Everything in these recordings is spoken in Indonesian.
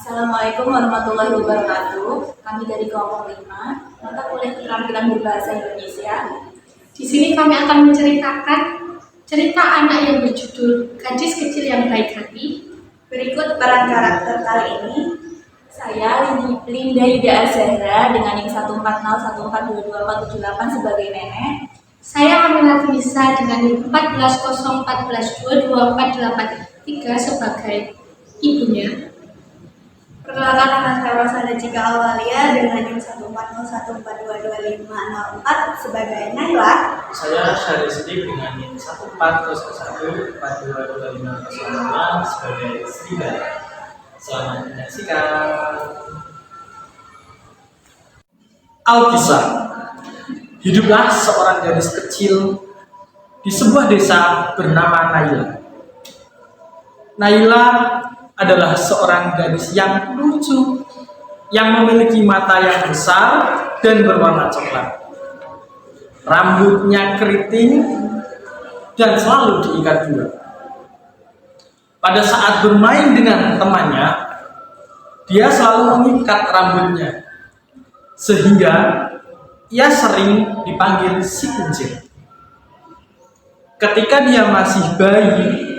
Assalamualaikum warahmatullahi wabarakatuh. Kami dari kelompok 5, mata kuliah keterampilan berbahasa Indonesia. Di sini kami akan menceritakan cerita anak yang berjudul Gadis Kecil yang Baik Hati. Berikut peran karakter kali ini. Saya Linda Yuda Azahra dengan NIM 140142248 sebagai nenek. Saya Aminati Nisa dengan NIM 14014224883 sebagai ibunya. Perkenalkan, nama saya Rosada Cika Awalia dengan NIM 14014225504 sebagai Naila. Saya Syahri Sidik dengan NIM 14014225505 sebagai Srida. Selamat menyaksikan. Alkisah. Hiduplah seorang gadis kecil di sebuah desa bernama Naila. Naila adalah seorang gadis yang lucu, yang memiliki mata yang besar dan berwarna coklat. Rambutnya keriting dan selalu diikat dua. Pada saat bermain dengan temannya, dia selalu mengikat rambutnya, sehingga ia sering dipanggil si kuncir. Ketika dia masih bayi,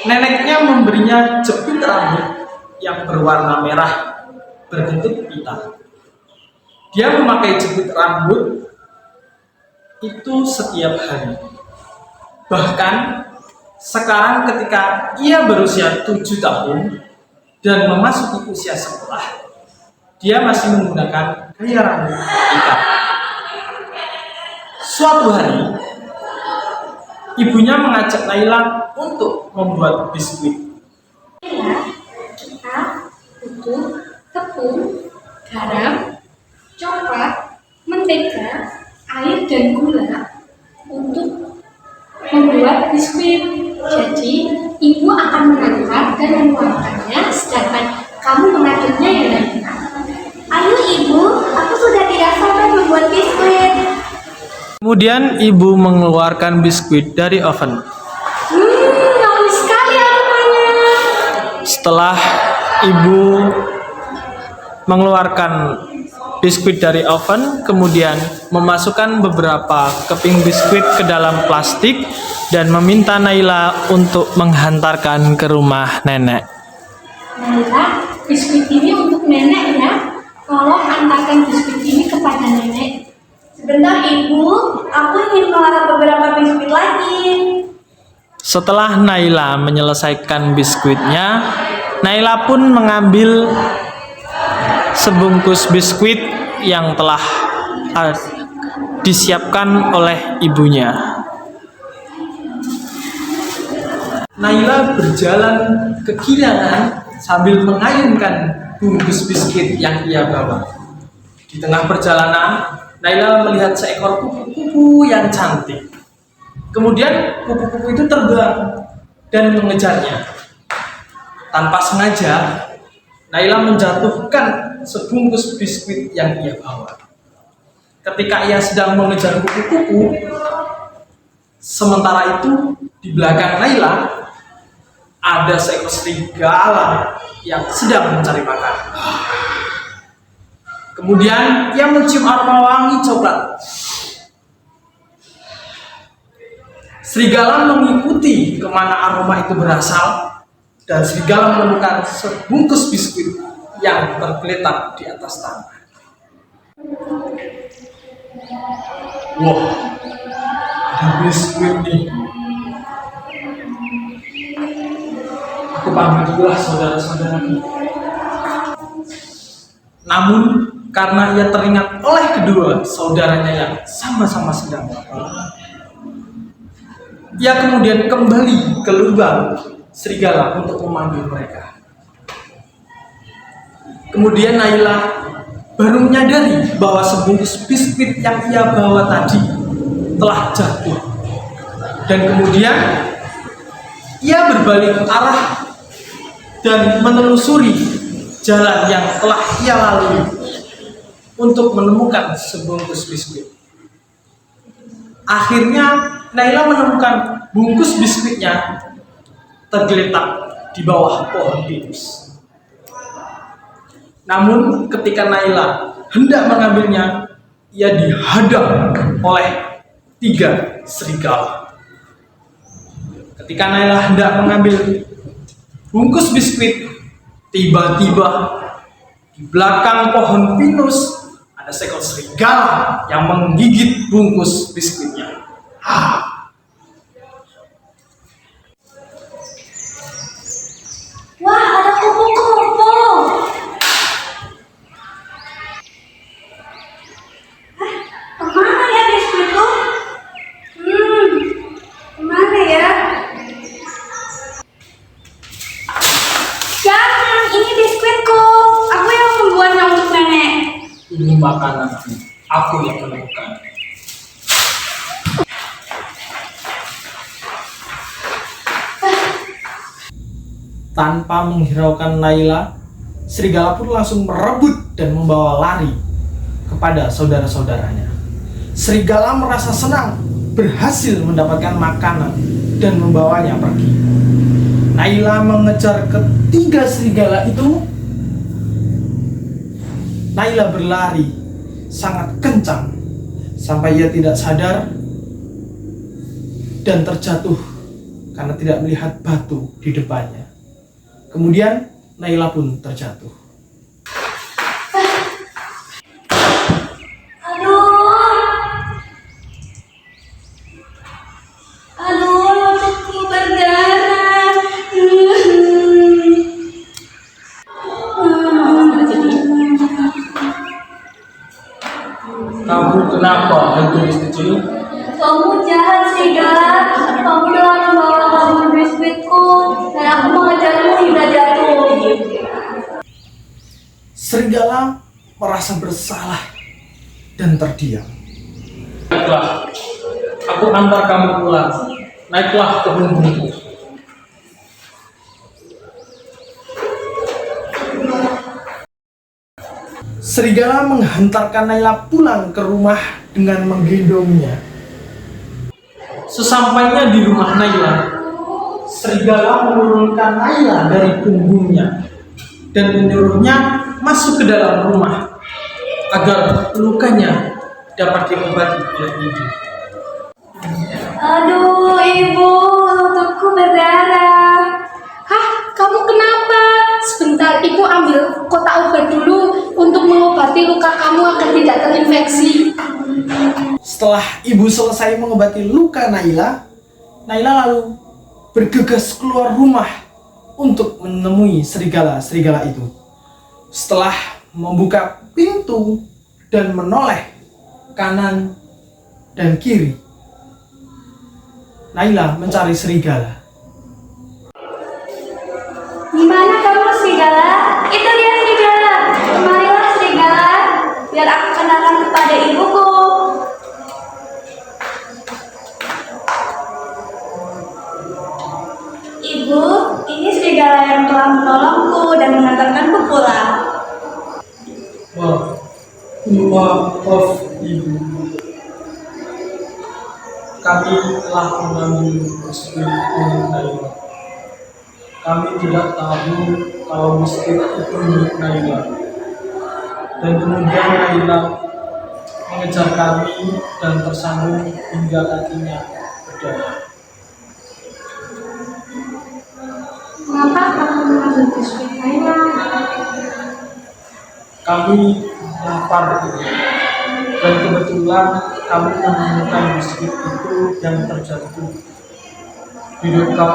neneknya memberinya jepit rambut yang berwarna merah berbentuk pita. Dia memakai jepit rambut itu setiap hari. Bahkan sekarang ketika ia berusia 7 tahun dan memasuki usia sekolah, dia masih menggunakan gaya rambut ikat. Suatu hari, ibunya mengajak Naila untuk membuat biskuit. Kita butuh tepung, garam, coklat, mentega, air, dan gula untuk membuat biskuit. Jadi, ibu akan mengaduk dan menuangkannya, sedangkan kamu mengaduknya ya Naila. Ayo ibu, aku sudah tidak sabar membuat biskuit. Kemudian ibu mengeluarkan biskuit dari oven. Bagus sekali aromanya. Setelah ibu mengeluarkan biskuit dari oven, kemudian memasukkan beberapa keping biskuit ke dalam plastik dan meminta Naila untuk menghantarkan ke rumah nenek. Naila, biskuit ini untuk nenek ya. Tolong antarkan biskuit ini kepada nenek. Sebentar ibu, aku ingin mengarah beberapa biskuit lagi. Setelah Naila menyelesaikan biskuitnya, Naila pun mengambil sebungkus biskuit yang telah disiapkan oleh ibunya. Naila berjalan kegirangan sambil mengayunkan bungkus biskuit yang ia bawa. Di tengah perjalanan, Naila melihat seekor kupu-kupu yang cantik. Kemudian kupu-kupu itu terbang dan mengejarnya. Tanpa sengaja, Naila menjatuhkan sebungkus biskuit yang ia bawa. Ketika ia sedang mengejar kupu-kupu, sementara itu di belakang Naila ada seekor serigala yang sedang mencari makan. Kemudian ia mencium aroma wangi coklat. Serigala mengikuti kemana aroma itu berasal, dan serigala menemukan sebungkus biskuit yang tergeletak di atas tanah. Wah, ada biskuit nih. Aku panggil dululah saudara-saudaraku. Namun karena ia teringat oleh kedua saudaranya yang sama-sama sedang lapar, ia kemudian kembali ke lubang serigala untuk memanggil mereka. Kemudian Naila baru menyadari bahwa sebungkus biskuit yang ia bawa tadi telah jatuh. Dan kemudian ia berbalik arah dan menelusuri jalan yang telah ia lalui untuk menemukan sebungkus biskuit. Akhirnya Naila menemukan bungkus biskuitnya tergeletak di bawah pohon pinus. Namun ketika Naila hendak mengambilnya, ia dihadang oleh 3 serigala. Ketika Naila hendak mengambil bungkus biskuit, tiba-tiba di belakang pohon pinus ada seekor serigala yang menggigit bungkus biskuitnya. Wah, ada kupu-kupu. Kemana ya biskuitku? Kemana ya? Jangan, ini biskuitku. Aku yang membuatnya untuk nenek. Ini makanan aku yang menemukan. Tanpa menghiraukan Naila, serigala pun langsung merebut dan membawa lari kepada saudara-saudaranya. Serigala merasa senang berhasil mendapatkan makanan dan membawanya pergi. Naila mengejar ketiga serigala itu. Naila berlari sangat kencang sampai ia tidak sadar dan terjatuh karena tidak melihat batu di depannya. Kemudian Naila pun terjatuh. Aduh, lututku berdarah. Kamu kenapa, gadis kecil? Kamu jahat, serigala. Kamu telah membawa kabur biskuitku dan aku mengejarmu hingga jatuh. Serigala merasa bersalah dan terdiam. Baiklah, aku antar kamu pulang. Naiklah ke punggungku. Serigala menghantarkan Naila pulang ke rumah dengan menggendongnya. Sesampainya di rumah Naila, serigala menurunkan Naila dari punggungnya dan menyuruhnya masuk ke dalam rumah agar lukanya dapat diobati oleh ibu. Aduh, ibu, lututku berdarah. Hah, kamu kenapa? Sebentar, ibu ambil kotak obat dulu untuk mengobati luka kamu agar tidak terinfeksi. Setelah ibu selesai mengobati luka Naila, Naila lalu bergegas keluar rumah untuk menemui serigala-serigala itu. Setelah membuka pintu dan menoleh kanan dan kiri, Naila mencari serigala. Di mana kamu, serigala? Itu dia, serigala. Kemarilah, serigala. Biar aku kenalkan kepada ibuku. Ibu, ini serigala yang telah menolongku dan mengantarkanku pulang. Maaf, ibu. Kami telah mengambil biskuit milik Naila. Kami tidak tahu kalau biskuit itu milik Naila. Dan kemudian Naila mengejar kami dan tersandung hingga kakinya berdarah. Kenapa kamu mengambil biskuit Naila? Kami lapar dan kebetulan kami menemukan biskuit itu yang terjatuh di dekat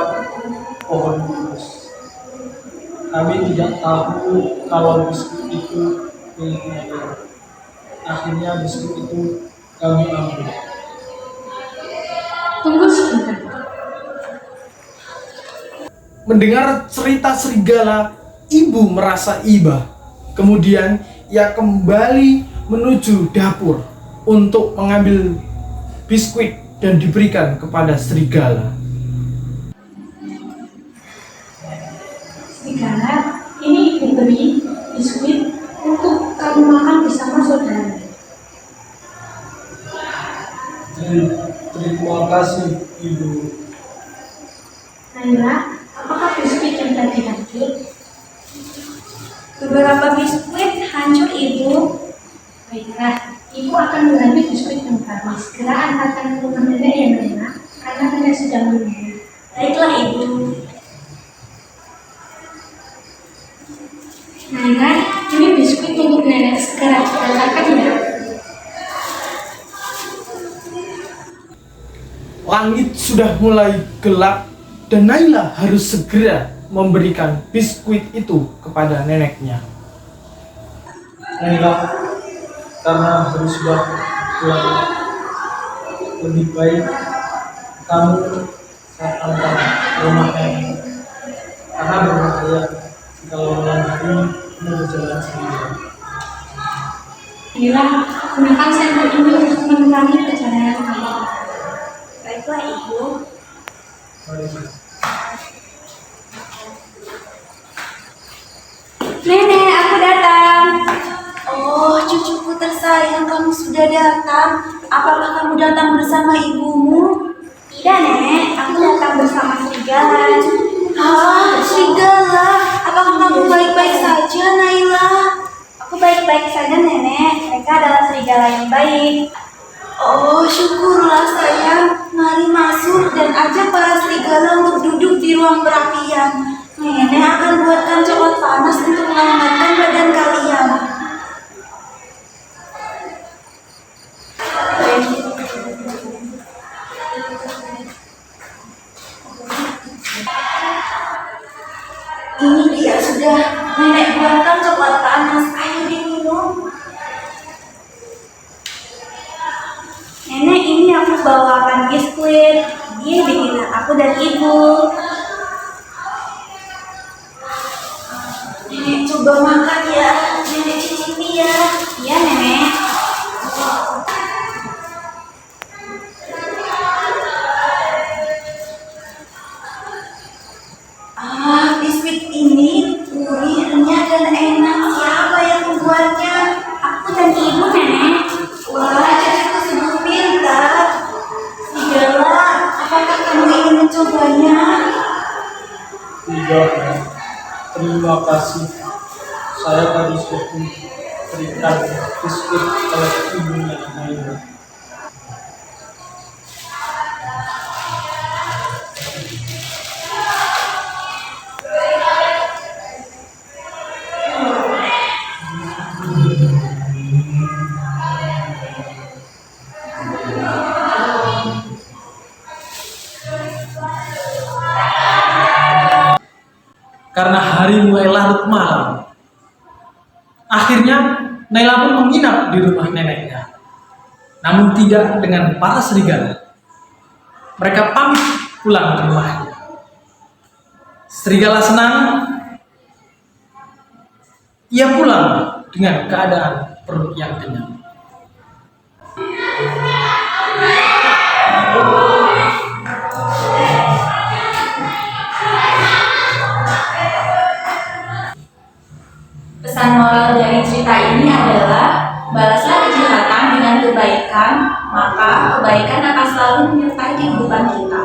pohon pinus. Kami tidak tahu kalau biskuit itu milik Naila. Akhirnya biskuit itu kami ambil. Tunggu sebentar. Mendengar cerita serigala, ibu merasa iba. Kemudian ia kembali menuju dapur untuk mengambil biskuit dan diberikan kepada serigala. Serigala, ini ibu beri biskuit untuk kamu makan bersama saudara. Terima kasih, ibu. Naila, apakah biskuit yang tadi hancur? Beberapa biskuit Ibu. Baiklah, ibu akan mengambil biskuit yang tadi. Segera antarkan ke rumah nenek ya Naila, karena nenek sudah menunggu. Baiklah Ibu. Naila, ini biskuit untuk nenek. Segera antarkan ya. Langit sudah mulai gelap dan Naila harus segera memberikan biskuit itu kepada neneknya. Naila, karena hari sudah gelap, lebih baik kamu saya antar ke rumah nenek. Karena berbahaya kalau malam hari kamu berjalan sendirian. Naila, gunakan senter ini untuk menerangi perjalanan kamu. Baiklah Ibu. Mari. Nenek, aku datang. Oh, cucuku tersayang, kamu sudah datang. Apakah kamu datang bersama ibumu? Tidak, Nenek. Aku datang bersama serigala. Ah, serigala. Apakah kamu baik-baik saja, Naila? Aku baik-baik saja, Nenek. Mereka adalah serigala yang baik. Oh, syukurlah sayang. Mari masuk dan ajak para serigala untuk duduk di ruang perapian. Nenek akan buatkan coklat panas untuk menghangatkan badan kalian. Ini dia sudah. Nenek buatkan coklat panas. Ayo diminum. Nenek, ini aku bawakan biskuit. Dia bikinan aku dan ibu. Nenek coba makan ya. Nenek cicipi ya. Iya, Nenek. Ah, biskuit ini gurih, renyah dan enak. Siapa yang membuatnya? Aku dan ibu, Nenek. Wah, cucuku sungguh pintar. Serigala, apakah kamu ingin mencobanya? Tidak, Nek. Terima kasih. Saya tadi sudah berikan biskuit oleh ibunya Naila. Karena hari mulai larut malam, akhirnya Naila pun menginap di rumah neneknya. Namun tidak dengan para serigala. Mereka pamit pulang ke rumahnya. Serigala senang. Ia pulang dengan keadaan perut yang kenyang. Pesan moral dari cerita ini adalah balaslah kejahatan dengan kebaikan, maka kebaikan akan selalu menyertai kehidupan kita.